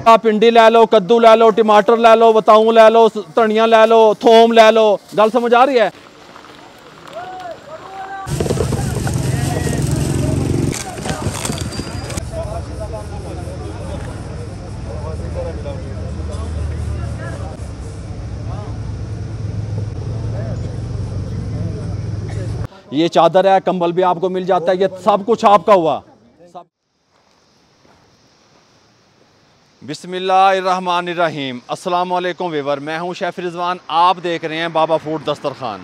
आप भिंडी ले लो, कद्दू ले लो, टमाटर ले लो, बताऊं ले लो, धनिया ले लो, थोम ले लो। गल समझ आ रही है? ये चादर है, कंबल भी आपको मिल जाता है, ये सब कुछ आपका हुआ। बिस्मिल्लाहिर्रहमानिर्रहीम। अस्सलाम वालेकुम वीवर, मैं हूं शेफ रिजवान। आप देख रहे हैं बाबा फूड दस्तरखान।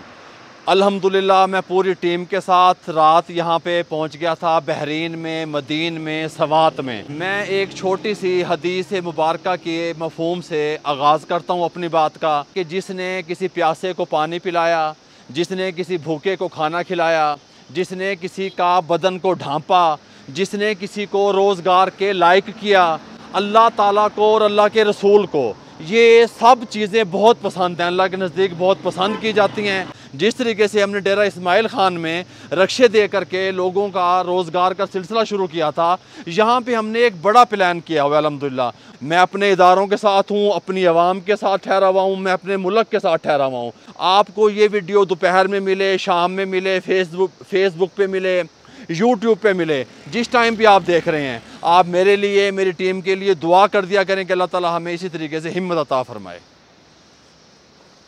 अल्हम्दुलिल्लाह मैं पूरी टीम के साथ रात यहां पे पहुंच गया था, बहरीन में, मदीन में, सवात में। मैं एक छोटी सी हदीस मुबारक के मफहूम से आगाज़ करता हूं अपनी बात का, कि जिसने किसी प्यासे को पानी पिलाया, जिसने किसी भूखे को खाना खिलाया, जिसने किसी का बदन को ढांपा, जिसने किसी को रोज़गार के लायक किया, अल्लाह ताला को और अल्लाह के रसूल को ये सब चीज़ें बहुत पसंद हैं, अल्लाह के नज़दीक बहुत पसंद की जाती हैं। जिस तरीके से हमने डेरा इस्माइल ख़ान में रक्शे दे करके लोगों का रोज़गार का सिलसिला शुरू किया था, यहाँ पे हमने एक बड़ा प्लान किया हुआ है अल्हम्दुलिल्लाह। मैं अपने इदारों के साथ हूँ, अपनी आवाम के साथ ठहरा हुआ हूँ, मैं अपने मुल्क के साथ ठहरा हुआ हूँ। आपको ये वीडियो दोपहर में मिले, शाम में मिले, फेसबुक पे मिले, यूट्यूब पे मिले, जिस टाइम पे आप देख रहे हैं, आप मेरे लिए, मेरी टीम के लिए दुआ कर दिया करें कि अल्लाह ताला हमें इसी तरीके से हिम्मत अता फरमाए।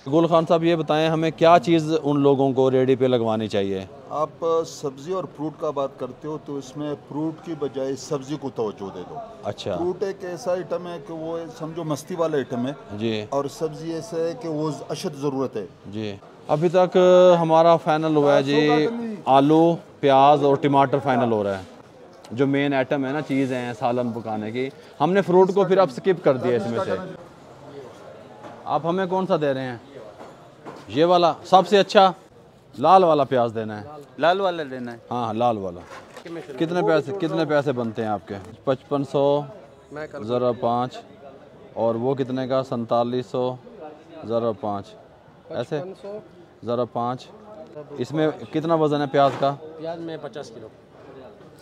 गुल खान साहब, ये बताएं हमें क्या चीज़ उन लोगों को रेडी पे लगवानी चाहिए? आप सब्ज़ी और फ्रूट का बात करते हो तो इसमें फ्रूट की बजाय सब्ज़ी को तवज्जो दे दो। अच्छा। फ्रूट एक ऐसा आइटम है कि वो समझो मस्ती वाला आइटम है जी, और सब्ज़ी ऐसा है कि वो अशद ज़रूरत है जी। अभी तक हमारा फाइनल हुआ है जी, आलू, प्याज और टमाटर फाइनल हो रहा है, जो मेन आइटम है ना, चीज़ है सालन पकाने की। हमने फ्रूट को फिर अब स्किप कर दिया इसमें से। आप हमें कौन सा दे रहे हैं? ये वाला सबसे अच्छा, लाल वाला प्याज देना है। लाल वाला लेना है? हाँ, लाल वाला। कितने पैसे बनते हैं आपके? 5500 ज़रा 5, और वो कितने का? 4700 ज़रा 5, ऐसे ज़रा 5। इसमें कितना वज़न है प्याज का? प्याज में 50 किलो,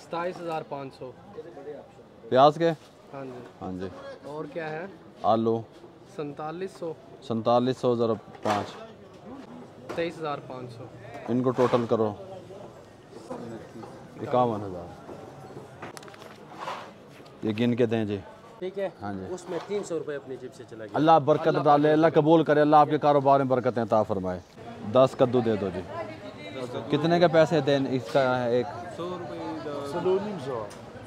27,500 प्याज के। हाँ जी, हाँ जी। और क्या है? आलू 4700 ज़रा 5, 23,500। इनको टोटल करो 51,000। ये गिन के दें जी। ठीक है। हाँ जी। उसमें 300 रुपये अपनी जेब से चला गया। अल्लाह बरकत डाले, अल्लाह कबूल करे, अल्लाह आपके कारोबार में बरकतें अता फरमाए। 10 कद्दू दे दो जी। कितने का पैसे दें इसका है? एक 100 रुपये,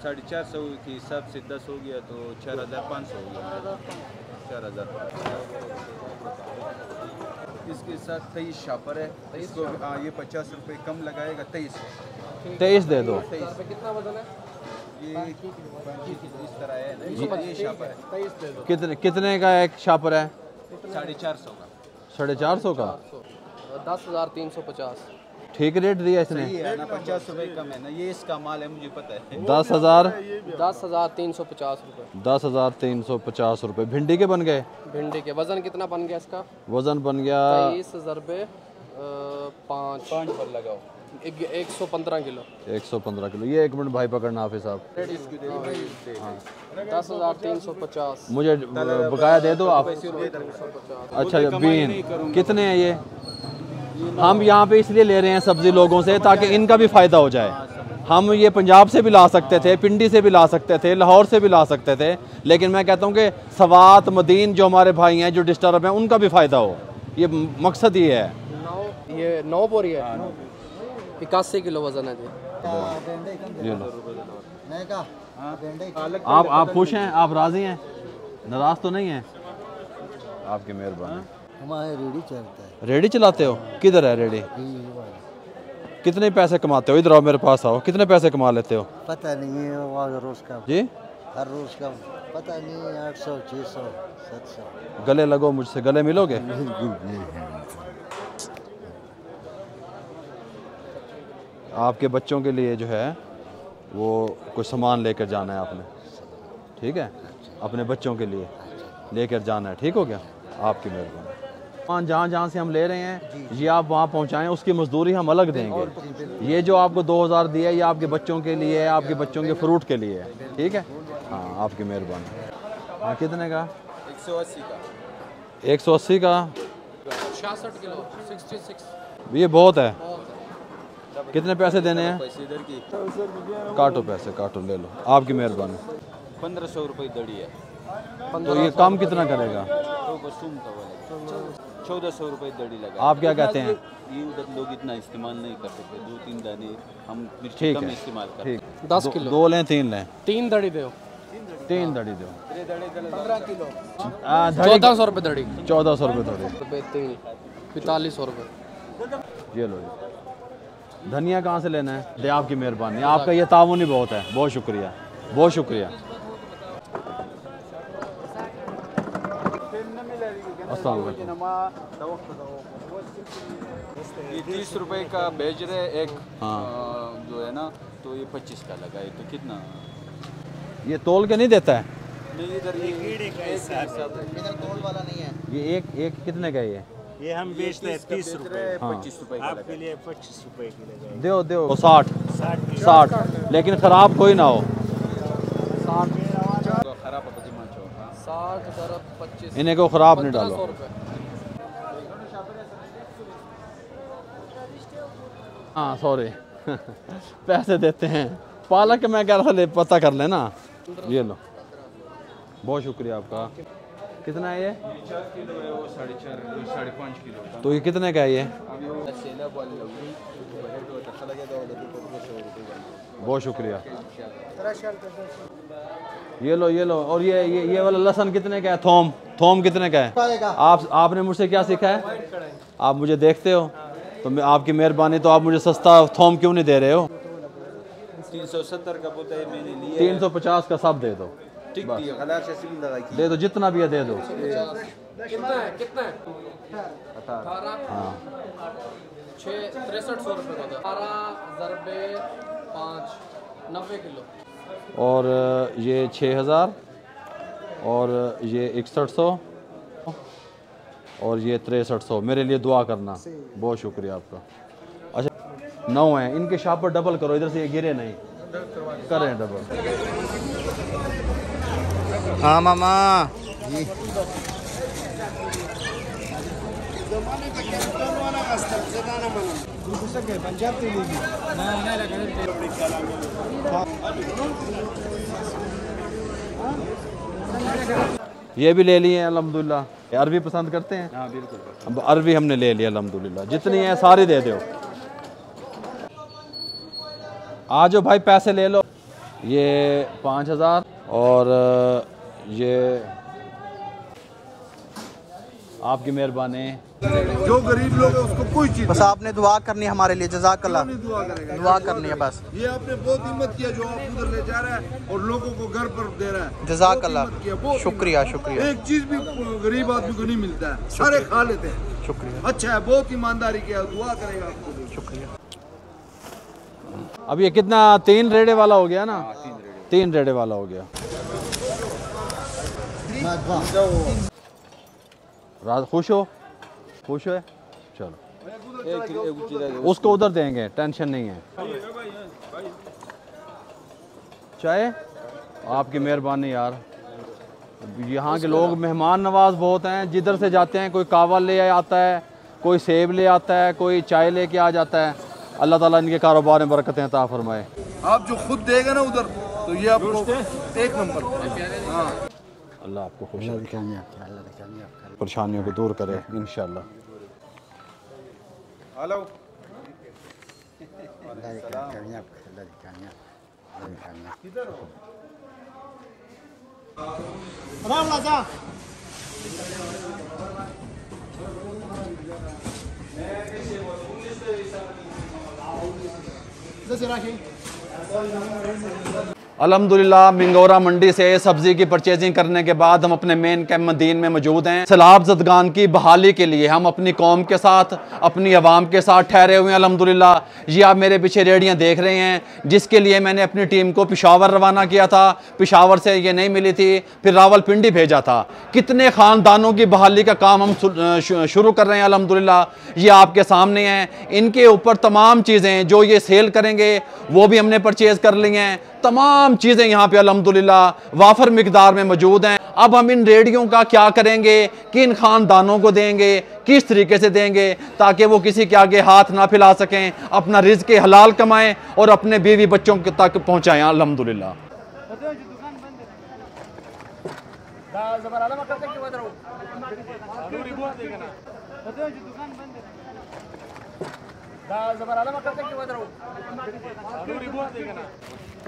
450 के हिसाब से 10 हो गया तो 4,500 हो गया, 4,000। इसके साथ 23 शापर है, इसको ये 50 रुपये कम लगाएगा, 23 दे दो। कितना वजन है? ये इस तरह है ना, ये शापर है। 23 दे दो। कितने का एक शापर है? 450 का। 450 का? 10,350। ठीक रेट दिया इसने। सही है ना, 50 रुपये कम है ना, ये इसका माल है, मुझे पता है। 10,350 रुपये। 10,350 रुपये। भिंडी के बन गए? भिंडी के वजन कितना बन गया इसका? वजन बन गया 23 ज़रबे 5 पर लगाओ, 115 किलो। 115 किलो। ये 1 मिनट भाई पकड़ना हाफिज़ साहब। 10,350। मुझे बकाया दे दो आप। अच्छा, बीन कितने हैं ये? हम यहाँ पे इसलिए ले रहे हैं सब्ज़ी लोगों से ताकि इनका भी फ़ायदा हो जाए। हम ये पंजाब से भी ला सकते थे, पिंडी से भी ला सकते थे, लाहौर से भी ला सकते थे, लेकिन मैं कहता हूँ कि सवात, मदीन जो हमारे भाई हैं, जो डिस्टर्ब हैं, उनका भी फ़ायदा हो। ये मकसद ये है। ये 9 बोरी है, 81 किलो वजन है जी। ये लो। आप खुश हैं? आप राज़ी हैं? नाराज़ तो नहीं हैं? आपकी मेहरबानी। हमारे रेडी चलता है। रेडी चलाते हो? किधर है रेडी? कितने पैसे कमाते हो? इधर आओ, मेरे पास आओ। कितने पैसे कमा लेते हो? पता नहीं है, हर रोज़ का जी, हर रोज़ का पता नहीं, 800, 600, 700। गले लगो मुझसे, गले मिलोगे? आपके बच्चों के लिए जो है वो कुछ सामान लेकर जाना है आपने, ठीक है? अपने बच्चों के लिए लेकर जाना है, ठीक हो गया? आपकी मेहरबानी। जहाँ जहाँ से हम ले रहे हैं ये आप वहाँ पहुँचाएं, उसकी मजदूरी हम अलग देंगे। ये जो आपको 2000 दिया है ये आपके बच्चों के लिए है, आपके बच्चों के फ्रूट के लिए है, ठीक है। हाँ आपकी मेहरबानी। हाँ कितने का? 180 का। 180 का 66 किलो 66। ये बहुत है। कितने पैसे देने हैं? पैसे इधर की काटो पैसे, काटो, ले लो, आपकी मेहरबानी। 1500 रुपये दड़ी है। तो ये काम कितना करेगा? तो बसूम का वाला 1400 रुपये दड़ी लगा। आप क्या कहते हैं? ये उधर लोग इतना इस्तेमाल नहीं कर सकते, 2-3 दाने हम मिर्ची ठीक कम है, इस्तेमाल करते हैं। ठीक। 10 किलो 2 लें 3 लें? 3 दड़ी दो। 3 दड़ी दो। 15 किलो 1400 रुपये दड़ी। 1400 रुपये थोड़े। रुपये 3 4500 रुपये। ये लो जी। धनिया कहाँ से लेना है? दे आपकी मेहरबानी, आपका ये ताउन ही बहुत है, बहुत शुक्रिया, बहुत शुक्रिया। अस्सलाम वालेकुम। ये 30 रुपये का भेज रहे एक, हाँ। जो है ना, तो ये 25 का लगा। ये तो कितना? ये तोल के नहीं देता है? नहीं इधर ये इधर तोल वाला नहीं है। ये एक कितने का है ये हम बेचते हैं 30 रुपए। 25 रुपये का आपके लिए 25 रुपए की लगाएंगे। दो दो 60, लेकिन ख़राब कोई ना हो। 60 खराब होता है 60 ज़रब 25 इन्हें को ख़राब नहीं 1500 डालो। रुपये। हाँ सॉरी पैसे देते हैं। पालक मैं कह रहा था ले पता कर लेना। ये लो, बहुत शुक्रिया आपका। कितना है ये? 4 किलो है वो, 4.5 5.5 किलो का। तो ये कितने का है ये? बहुत शुक्रिया। ये लो और ये वाला लहसुन कितने का है? थोम कितने का है? आपने मुझसे क्या सीखा है? आप मुझे देखते हो तो मैं आपकी मेहरबानी, तो आप मुझे सस्ता थोम क्यों नहीं दे रहे हो? 370 का बोलता है, मैंने लिया 350 का सब दे दो, ठीक है। दे दो, जितना भी है दे दो। कितना है? 18 हाँ 6300 रुपये का था। 18 ज़रबे 5 90 किलो। और ये 6000 और ये 6100 और ये 6300। मेरे लिए दुआ करना, बहुत शुक्रिया आपका। अच्छा 9 है, इनके शाप पर डबल करो, इधर से ये गिरे नहीं, करें डबल। हाँ मामा जी। ये भी ले लिए अल्हम्दुलिल्लाह। अरबी पसंद करते हैं? हाँ बिल्कुल। अब अरबी हमने ले लिया अल्हम्दुलिल्लाह। जितनी है सारी दे दो। आ जाओ भाई, पैसे ले लो। ये 5000 और ये आपकी मेहरबानी। जो गरीब लोग है उसको कोई चीज बस आपने दुआ करनी है हमारे लिए, जज़ाकल्लाह। दुआ करेगा। दुआ करनी है बस। ये आपने बहुत हिम्मत किया जो आप उधर ले जा रहा है और लोगों को घर पर दे रहा है। जज़ाकल्लाह। बहुत हिम्मत किया, बहुत शुक्रिया हिम्मत। शुक्रिया एक चीज भी गरीब आदमी को नहीं मिलता है, सारे खा लेते हैं। शुक्रिया अच्छा है, बहुत ईमानदारी किया, दुआ करेगा आपको। शुक्रिया। अब ये कितना? 3 रेड़े वाला हो गया ना? 3 रेड़े वाला हो गया। रात खुश हो? खुश है? चलो उसको उधर देंगे, टेंशन नहीं है। चाय आपकी मेहरबानी यार। यहाँ के लोग मेहमान नवाज बहुत हैं, जिधर से जाते हैं कोई कावा ले आता है, कोई सेब ले आता है, कोई चाय लेके आ जाता है। अल्लाह ताला इनके कारोबार में बरकतें अता फरमाए। आप जो खुद देगा ना उधर, तो ये आपको एक नंबर। हाँ अल्लाह आपको खुश परेशानियों को दूर करे इंशाल्लाह। हेलो अल्हम्दुलिल्लाह मिंगोरा मंडी से सब्जी की परचेजिंग करने के बाद हम अपने मेन कैंप मदीन में मौजूद हैं। सैलाब ज़दगान की बहाली के लिए हम अपनी कौम के साथ, अपनी आवाम के साथ ठहरे हुए हैं। अल्हम्दुलिल्लाह ये आप मेरे पीछे रेडियाँ देख रहे हैं, जिसके लिए मैंने अपनी टीम को पेशावर रवाना किया था। पेशावर से ये नहीं मिली थी, फिर रावलपिंडी भेजा था। कितने ख़ानदानों की बहाली का काम हम शुरू कर रहे हैं। अल्हम्दुलिल्लाह ये आपके सामने हैं। इनके ऊपर तमाम चीज़ें जो ये सेल करेंगे वो भी हमने परचेज़ कर ली हैं। तमाम चीज़ें यहाँ पे अल्हम्दुलिल्लाह वाफर मिकदार में मौजूद हैं। अब हम इन रेडियों का क्या करेंगे, किन ख़ानदानों को देंगे, किस तरीके से देंगे ताकि वो किसी के आगे हाथ ना फैला सकें, अपना रिज़्क़ हलाल कमाएं और अपने बीवी बच्चों तक पहुँचाएँ। अल्हम्दुलिल्लाह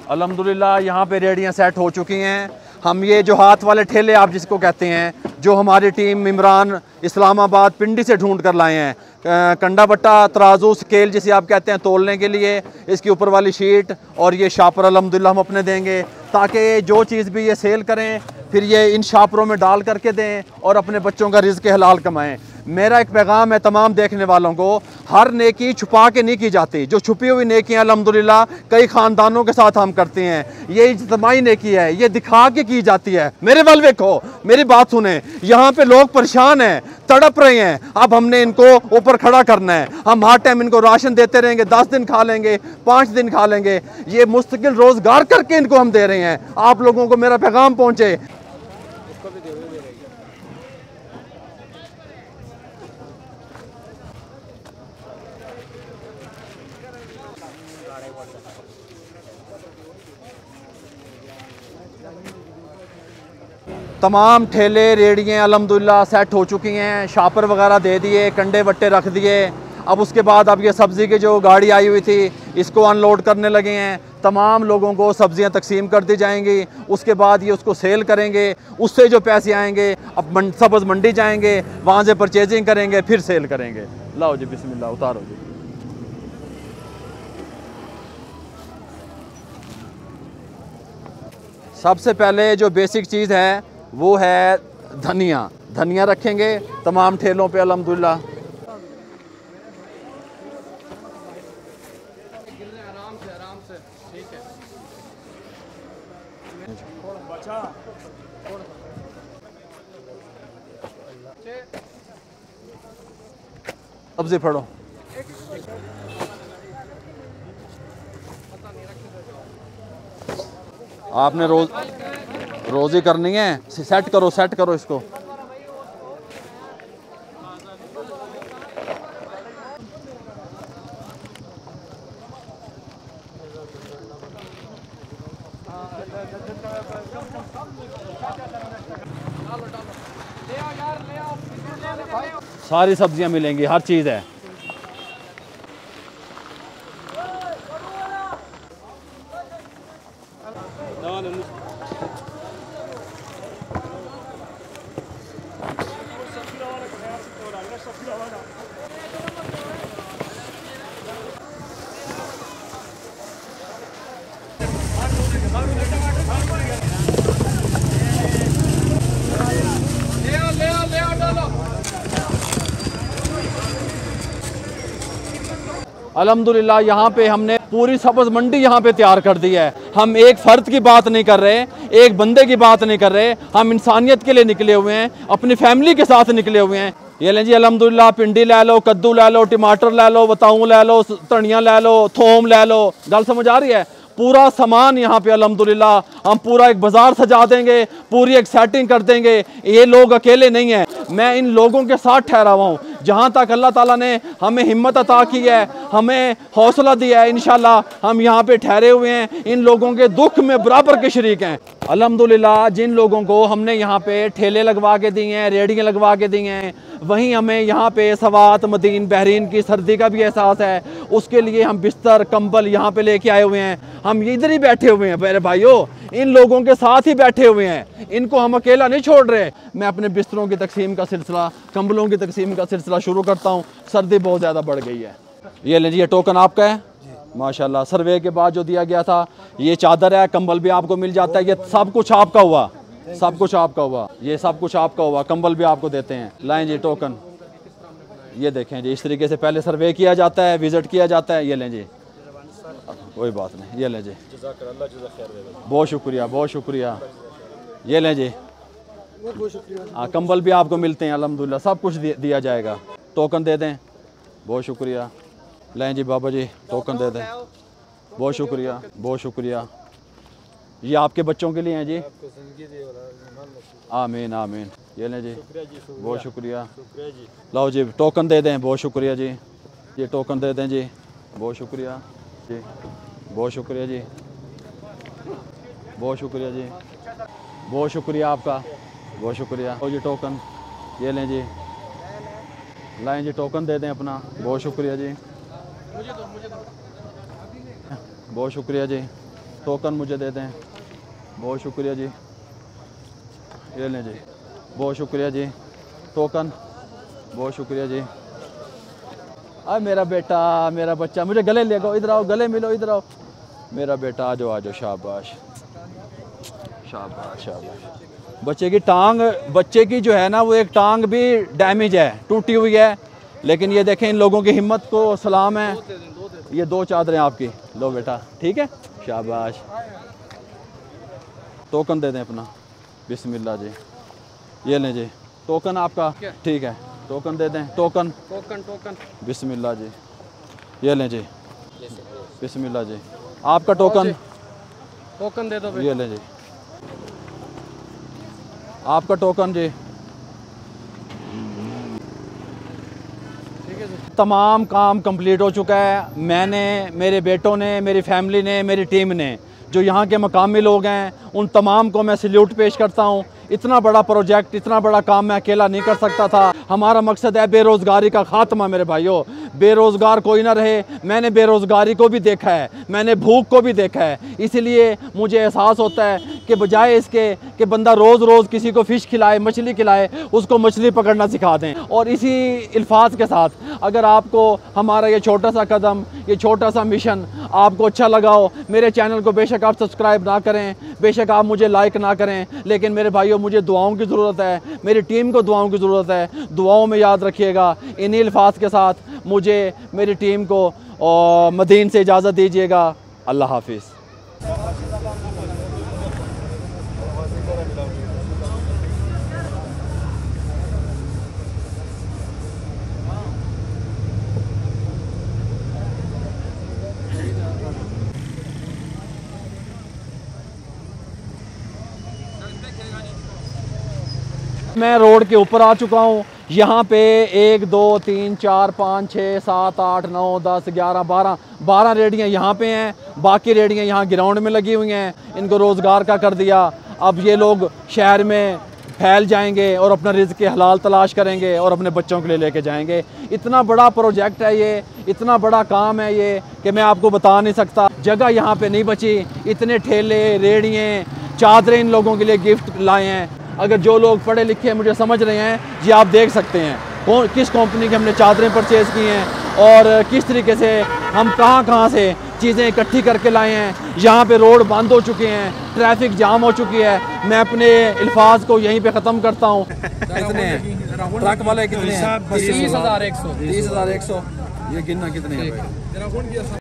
अल्हम्दुलिल्लाह यहाँ पे रेडियाँ सेट हो चुकी हैं। हम ये जो हाथ वाले ठेले आप जिसको कहते हैं, जो हमारी टीम इमरान इस्लामाबाद पिंडी से ढूंढ कर लाए हैं, कंडा बट्टा, तराजू, स्केल जिसे आप कहते हैं तोलने के लिए, इसकी ऊपर वाली शीट और ये शापर अल्हम्दुलिल्लाह हम अपने देंगे ताकि जो चीज़ भी ये सेल करें फिर ये इन शापरों में डाल करके दें और अपने बच्चों का रिज़्क़ हलाल कमाएं। मेरा एक पैगाम है तमाम देखने वालों को, हर नेकी छुपा के नहीं की जाती। जो छुपी हुई नेकियां अल्हम्दुलिल्लाह कई ख़ानदानों के साथ हम करते हैं, ये इज्तिमाई नेकी है, ये दिखा के की जाती है। मेरे वाल देखो, मेरी बात सुने, यहाँ पे लोग परेशान हैं, तड़प रहे हैं। अब हमने इनको ऊपर खड़ा करना है। हम हर टाइम इनको राशन देते रहेंगे, 10 दिन खा लेंगे, 5 दिन खा लेंगे। ये मुस्तकिल रोज़गार करके इनको हम दे रहे हैं। आप लोगों को मेरा पैगाम पहुँचे। तमाम ठेले रेडियाँ अल्हम्दुलिल्लाह सेट हो चुकी हैं। शापर वगैरह दे दिए, कंडे वट्टे रख दिए। अब उसके बाद अब ये सब्ज़ी की जो गाड़ी आई हुई थी इसको अनलोड करने लगे हैं। तमाम लोगों को सब्ज़ियां तकसीम कर दी जाएंगी। उसके बाद ये उसको सेल करेंगे, उससे जो पैसे आएंगे अब सब्ज़ मंडी जाएंगे, वहाँ से परचेजिंग करेंगे, फिर सेल करेंगे। लाओ जी, बिस्मिल्लाह, उतारो जी। सबसे पहले जो बेसिक चीज़ है वो है धनिया। धनिया रखेंगे तमाम ठेलों पे अल्हम्दुलिल्लाह। सब्जी फड़ो। आपने रोज़ी करनी है, सेट करो इसको। सारी सब्जियां मिलेंगी, हर चीज़ है। अल्हम्दुलिल्लाह यहाँ पे हमने पूरी सब्ज़ मंडी यहाँ पे तैयार कर दी है। हम एक फ़र्द की बात नहीं कर रहे, एक बंदे की बात नहीं कर रहे, हम इंसानियत के लिए निकले हुए हैं, अपनी फैमिली के साथ निकले हुए हैं। ये लें जी अल्हम्दुलिल्लाह, भिंडी ले लो, कद्दू ले लो, टमाटर ले लो, बताऊँ ले लो, धनिया ले लो, थोम ले लो। गल समझ आ रही है? पूरा सामान यहाँ पे अल्हम्दुलिल्लाह हम पूरा एक बाज़ार सजा देंगे, पूरी एक सेटिंग कर देंगे। ये लोग अकेले नहीं हैं, मैं इन लोगों के साथ ठहरा हुआ हूँ। जहाँ तक अल्लाह ताला ने हमें हिम्मत अता की है, हमें हौसला दिया है, इंशाल्लाह हम यहाँ पे ठहरे हुए हैं। इन लोगों के दुख में बराबर के शरीक हैं। अल्हम्दुलिल्लाह जिन लोगों को हमने यहाँ पे ठेले लगवा के दिए हैं, रेडियाँ लगवा के दी हैं, वहीं हमें यहाँ पे सवात, मदीन, बहरीन की सर्दी का भी एहसास है। उसके लिए हम बिस्तर, कंबल यहाँ पे लेके आए हुए हैं। हम इधर ही बैठे हुए हैं मेरे भाइयों, इन लोगों के साथ ही बैठे हुए हैं, इनको हम अकेला नहीं छोड़ रहे। मैं अपने बिस्तरों की तकसीम का सिलसिला, कंबलों की तकसीम का सिलसिला शुरू करता हूँ। सर्दी बहुत ज़्यादा बढ़ गई है। ये लें जी, ये टोकन आपका है, माशाल्लाह। सर्वे के बाद जो दिया गया था, ये चादर है, कंबल भी आपको मिल जाता है, ये सब कुछ आपका हुआ, सब कुछ आपका हुआ, ये सब कुछ आपका हुआ, कंबल भी आपको देते हैं। लाएं जी टोकन, ये देखें जी, इस तरीके से पहले सर्वे किया जाता है, विज़िट किया जाता है। ये लें जी, कोई बात नहीं, ये लें जी, बहुत शुक्रिया, बहुत शुक्रिया। ये लें जी, हाँ कंबल भी आपको मिलते हैं अल्हम्दुलिल्लाह, सब कुछ दिया जाएगा। टोकन दे दें, बहुत शुक्रिया। लें जी बाबा जी, टोकन दे दें, बहुत शुक्रिया, बहुत शुक्रिया। ये आपके बच्चों के लिए हैं जी, आमीन आमीन। ये लें जी, बहुत शुक्रिया। लाओ जी टोकन दे दें, बहुत शुक्रिया जी। ये टोकन दे दें जी, बहुत शुक्रिया जी, बहुत शुक्रिया जी, बहुत शुक्रिया जी, बहुत शुक्रिया आपका, बहुत शुक्रिया। और ये टोकन, ये लें जी, लाएं जी टोकन दे दें अपना, बहुत शुक्रिया जी, बहुत शुक्रिया जी। टोकन मुझे दे दें, बहुत शुक्रिया जी। ये लें जी, बहुत शुक्रिया जी। टोकन, बहुत शुक्रिया जी। अब मेरा बेटा, मेरा बच्चा, मुझे गले ले गो, इधर आओ, गले मिलो, इधर आओ मेरा बेटा, आ जाओ आ जाओ, शाबाश शाबाश शाबाश। बच्चे की टांग, बच्चे की जो है ना वो एक टांग भी डैमेज है, टूटी हुई है, लेकिन ये देखें इन लोगों की हिम्मत को सलाम है। ये 2 चादरें आपकी, लो बेटा, ठीक है, शाबाश। टोकन दे दें अपना, बिस्मिल्लाह जी। ये लें जी, टोकन आपका, ठीक है, टोकन दे दें, टोकन टोकन टोकन, बिस्मिल्लाह जी। ये लें जी, बिस्मिल्लाह जी, आपका टोकन, टोकन दे दो। ये लें जी, आपका टोकन जी। तमाम काम कंप्लीट हो चुका है। मैंने, मेरे बेटों ने, मेरी फैमिली ने, मेरी टीम ने, जो यहाँ के मकामी लोग हैं, उन तमाम को मैं सल्यूट पेश करता हूँ। इतना बड़ा प्रोजेक्ट, इतना बड़ा काम मैं अकेला नहीं कर सकता था। हमारा मकसद है बेरोज़गारी का ख़ात्मा मेरे भाइयों, बेरोज़गार कोई ना रहे। मैंने बेरोज़गारी को भी देखा है, मैंने भूख को भी देखा है, इसलिए मुझे एहसास होता है कि बजाय इसके कि बंदा रोज़ रोज़ किसी को फ़िश खिलाए, मछली खिलाए, उसको मछली पकड़ना सिखा दें। और इसी अल्फाज के साथ, अगर आपको हमारा ये छोटा सा कदम, ये छोटा सा मिशन आपको अच्छा लगा हो, मेरे चैनल को बेशक आप सब्सक्राइब ना करें, बेशक आप मुझे लाइक ना करें, लेकिन मेरे भाइयों मुझे दुआओं की ज़रूरत है, मेरी टीम को दुआओं की ज़रूरत है। दुआओं में याद रखिएगा। इन्हीं अल्फाज के साथ मुझे, मेरी टीम को और मदीन से इजाज़त दीजिएगा। अल्लाह हाफिज़। मैं रोड के ऊपर आ चुका हूँ। यहाँ पे 1 2 3 4 5 6 7 8 9 10 11 12 रेडियाँ यहाँ पे हैं, बाकी रेडियाँ यहाँ ग्राउंड में लगी हुई हैं। इनको रोज़गार का कर दिया। अब ये लोग शहर में फैल जाएंगे और अपना रिज़्क़ के हलाल तलाश करेंगे और अपने बच्चों के लिए लेके जाएंगे। इतना बड़ा प्रोजेक्ट है ये, इतना बड़ा काम है ये कि मैं आपको बता नहीं सकता। जगह यहाँ पे नहीं बची, इतने ठेले, रेड़ियाँ, चादरें इन लोगों के लिए गिफ्ट लाए हैं। अगर जो लोग पढ़े लिखे मुझे समझ रहे हैं, ये आप देख सकते हैं कौन किस कंपनी की हमने चादरें परचेज़ की हैं और किस तरीके से हम कहाँ से चीज़ें इकट्ठी करके लाए हैं। यहाँ पे रोड बंद हो चुके हैं, ट्रैफिक जाम हो चुकी है। मैं अपने अल्फाज को यहीं पे ख़त्म करता हूँ। कितने हैं ट्रक वाले, कितने हैं? 30,100। 30,100। ये गिनना कितने हैं?